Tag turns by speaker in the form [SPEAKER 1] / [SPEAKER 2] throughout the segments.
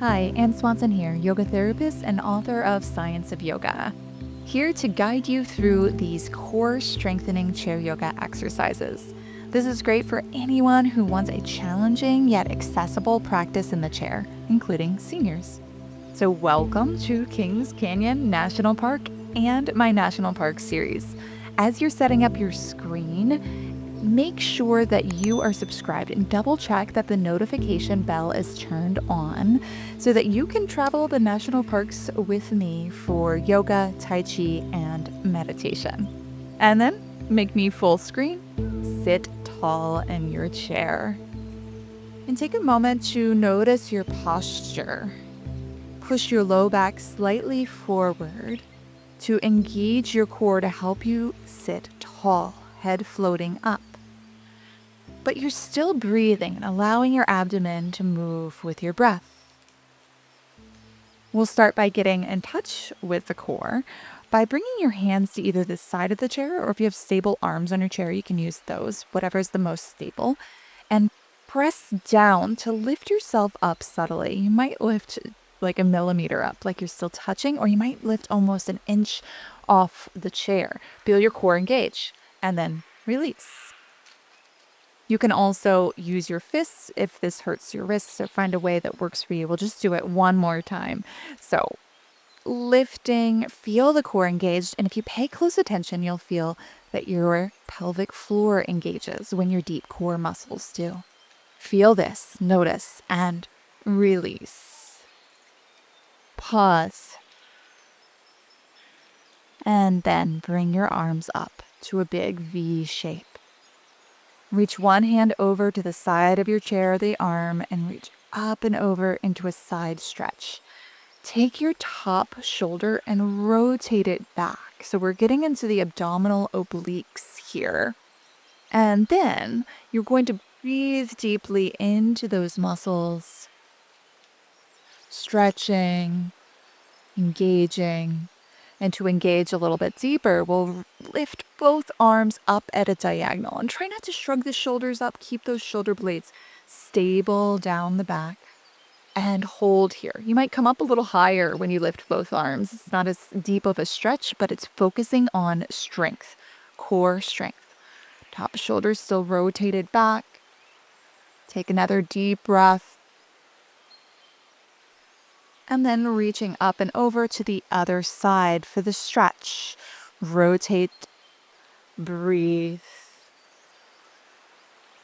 [SPEAKER 1] Hi, Anne Swanson here, yoga therapist and author of Science of Yoga. Here to guide you through these core strengthening chair yoga exercises. This is great for anyone who wants a challenging yet accessible practice in the chair, including seniors. So welcome to Kings Canyon National Park and my National Park series. As you're setting up your screen, make sure that you are subscribed and double check that the notification bell is turned on so that you can travel the national parks with me for yoga, tai chi, and meditation. And then make me full screen, sit tall in your chair. And take a moment to notice your posture. Push your low back slightly forward to engage your core to help you sit tall, head floating up. But you're still breathing and allowing your abdomen to move with your breath. We'll start by getting in touch with the core by bringing your hands to either the side of the chair, or if you have stable arms on your chair, you can use those, whatever is the most stable, and press down to lift yourself up subtly. You might lift like a millimeter up, like you're still touching, or you might lift almost an inch off the chair. Feel your core engage, and then release. You can also use your fists if this hurts your wrists, or find a way that works for you. We'll just do it one more time. So lifting, feel the core engaged. And if you pay close attention, you'll feel that your pelvic floor engages when your deep core muscles do. Feel this, notice, and release. Pause. And then bring your arms up to a big V shape. Reach one hand over to the side of your chair or the arm and reach up and over into a side stretch. Take your top shoulder and rotate it back. So we're getting into the abdominal obliques here. And then you're going to breathe deeply into those muscles, stretching, engaging. And to engage a little bit deeper, we'll lift both arms up at a diagonal and try not to shrug the shoulders up. Keep those shoulder blades stable down the back and hold here. You might come up a little higher when you lift both arms. It's not as deep of a stretch, but it's focusing on strength, core strength. Top shoulders still rotated back. Take another deep breath. And then reaching up and over to the other side for the stretch. Rotate, breathe.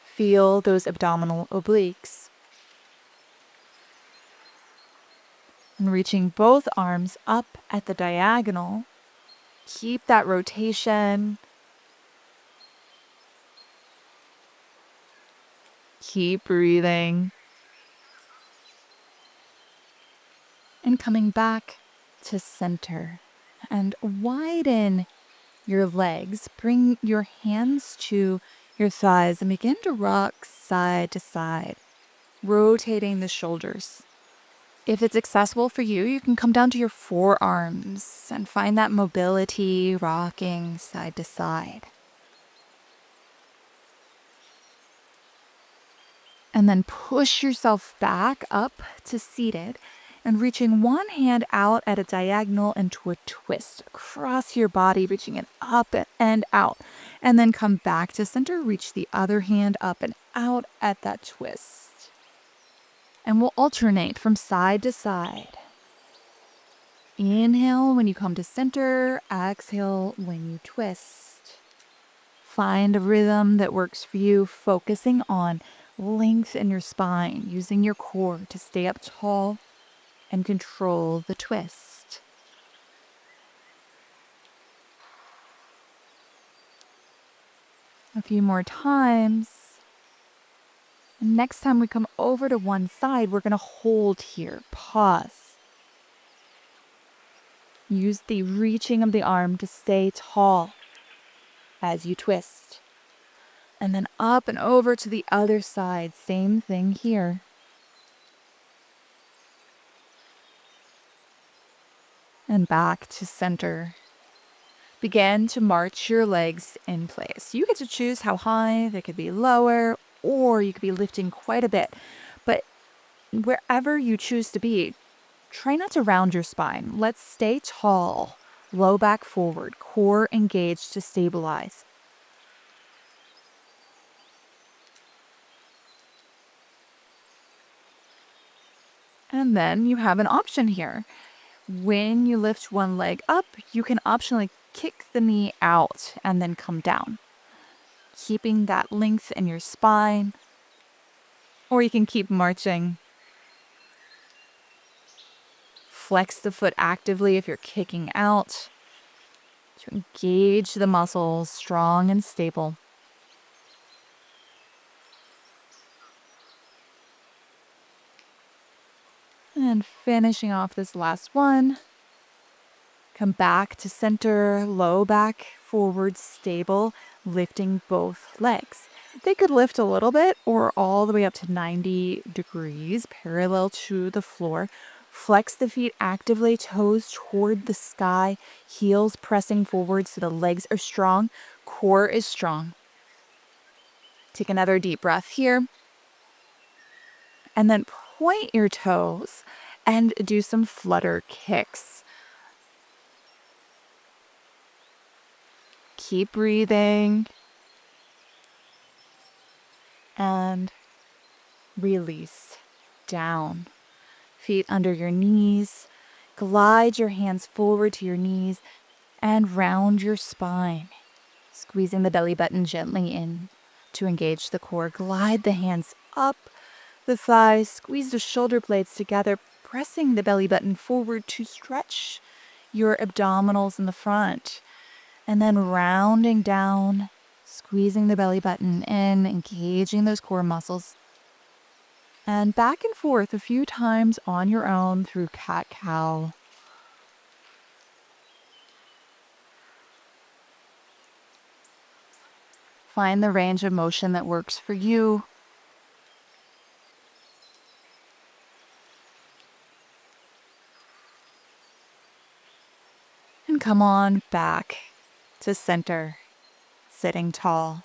[SPEAKER 1] Feel those abdominal obliques. And reaching both arms up at the diagonal. Keep that rotation. Keep breathing. And coming back to center, and widen your legs. Bring your hands to your thighs and begin to rock side to side, rotating the shoulders. If it's accessible for you, you can come down to your forearms and find that mobility, rocking side to side. And then push yourself back up to seated, and reaching one hand out at a diagonal into a twist across your body, reaching it up and out. And then come back to center, reach the other hand up and out at that twist. And we'll alternate from side to side. Inhale when you come to center, exhale when you twist. Find a rhythm that works for you, focusing on length in your spine, using your core to stay up tall and control the twist. A few more times. And next time we come over to one side, we're going to hold here. Pause. Use the reaching of the arm to stay tall as you twist. And then up and over to the other side. Same thing here. And back to center. Begin to march your legs in place. You get to choose how high. They could be lower, or you could be lifting quite a bit. But Wherever you choose to be, try not to round your spine. Let's stay tall, low back forward, core engaged to stabilize. And then you have an option here. When you lift one leg up, you can optionally kick the knee out and then come down, keeping that length in your spine. Or you can keep marching. Flex the foot actively if you're kicking out to engage the muscles strong and stable. And finishing off this last one. Come back to center, low back, forward, stable, lifting both legs. They could lift a little bit or all the way up to 90 degrees, parallel to the floor. Flex the feet actively, toes toward the sky, heels pressing forward so the legs are strong, core is strong. Take another deep breath here. And then point your toes and do some flutter kicks. Keep breathing. And release down. Feet under your knees. Glide your hands forward to your knees and round your spine. Squeezing the belly button gently in to engage the core. Glide the hands up the thighs. Squeeze the shoulder blades together, pressing the belly button forward to stretch your abdominals in the front. And then rounding down, squeezing the belly button in, engaging those core muscles. And back and forth a few times on your own through cat-cow. Find the range of motion that works for you. And come on back to center, sitting tall.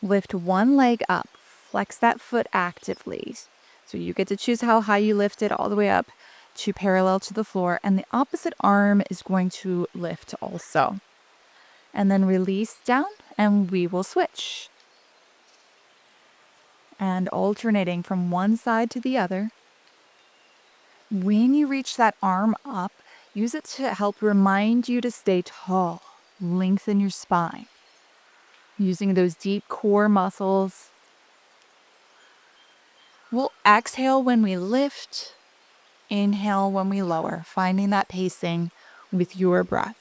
[SPEAKER 1] Lift one leg up, flex that foot actively. So you get to choose how high you lift it, all the way up to parallel to the floor. And the opposite arm is going to lift also. And then release down and we will switch. And alternating from one side to the other. When you reach that arm up, use it to help remind you to stay tall. Lengthen your spine. Using those deep core muscles. We'll exhale when we lift. Inhale when we lower, finding that pacing with your breath.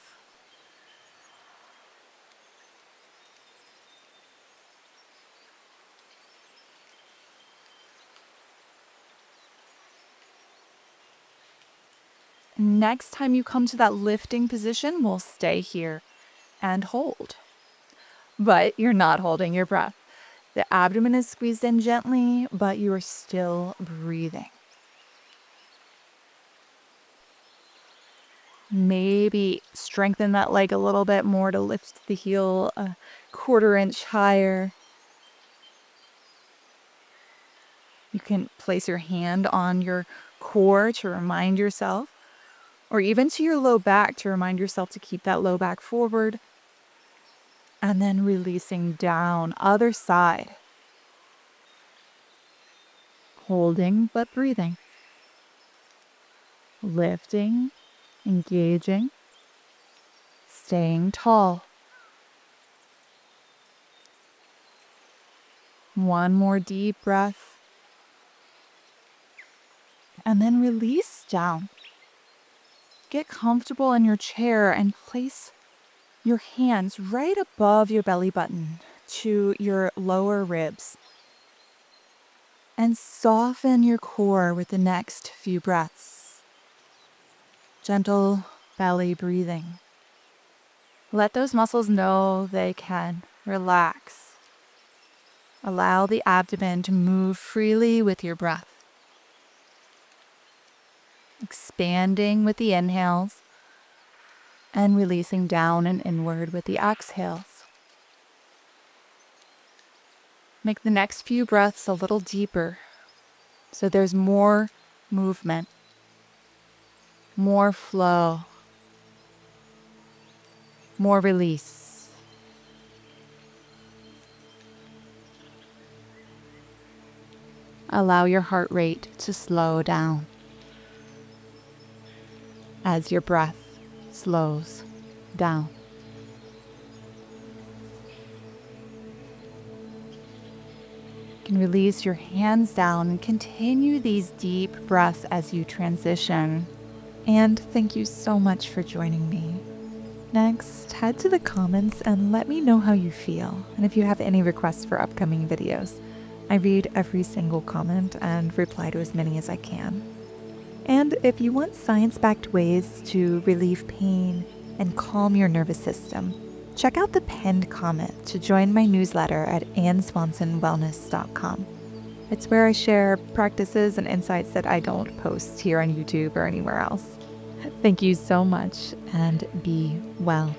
[SPEAKER 1] Next time you come to that lifting position, we'll stay here and hold. But you're not holding your breath. The abdomen is squeezed in gently, but you are still breathing. Maybe strengthen that leg a little bit more to lift the heel a 1/4 inch higher. You can place your hand on your core to remind yourself, or even to your low back to remind yourself to keep that low back forward. And then releasing down, other side. Holding but breathing. Lifting, engaging, staying tall. One more deep breath. And then release down. Get comfortable in your chair and place your hands right above your belly button to your lower ribs. And soften your core with the next few breaths. Gentle belly breathing. Let those muscles know they can relax. Allow the abdomen to move freely with your breath. Expanding with the inhales and releasing down and inward with the exhales. Make the next few breaths a little deeper. So there's more movement, more flow, more release. Allow your heart rate to slow down as your breath slows down. You can release your hands down and continue these deep breaths as you transition. And thank you so much for joining me. Next, head to the comments and let me know how you feel, and if you have any requests for upcoming videos. I read every single comment and reply to as many as I can. And if you want science-backed ways to relieve pain and calm your nervous system, check out the pinned comment to join my newsletter at AnnSwansonWellness.com. It's where I share practices and insights that I don't post here on YouTube or anywhere else. Thank you so much, and be well.